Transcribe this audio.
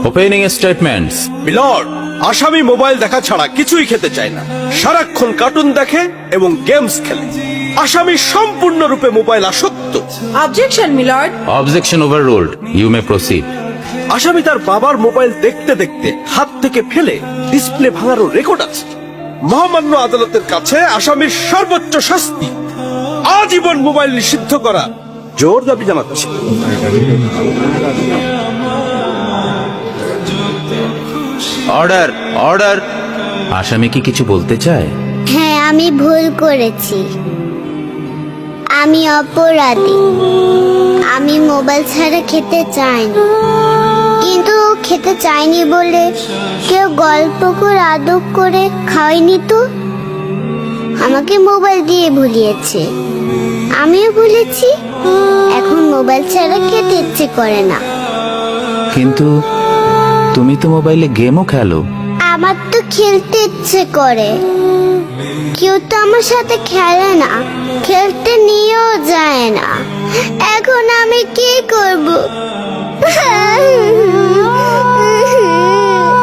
Opening statements. Milord, আসামি mobile দেখা ছাড়া কিছুই খেতে চায় না, সারাক্ষণ কার্টুন দেখে এবং গেমস খেলে। আসামি সম্পূর্ণরূপে মোবাইল আসক্ত। Objection milord. Objection overruled, you may proceed. আসামি তার বাবার মোবাইল দেখতে দেখতে হাত থেকে ফেলে ডিসপ্লে ভাঙারও রেকর্ড আছে। মহামান্য আদালতের কাছে আসামির সর্বোচ্চ শাস্তি আজীবন মোবাইল নিষিদ্ধ করা জোর দাবি জানাচ্ছে। Order, order. আসামি কি কিছু বলতে চায়? হ্যাঁ, আমি ভুল করেছি, আমি অপরাধী। আমি মোবাইল ছাড়া খেতে চাইনি, কিন্তু খেতে চাইনি বলে কেউ গল্প করে আদব করে খাওয়াইনি তো। আমাকে মোবাইল দিয়ে ভুলিয়েছে, আমিও ভুলেছি। এখন মোবাইল ছাড়া খেতে ইচ্ছে করে না। কিন্তু তুমি তো মোবাইলে গেমও খেলো। আমার তো খেলতে ইচ্ছে করে, কেউ তো আমার সাথে খেলে না, খেলতে নিয়েও যায় না। এখন আমি কি করব?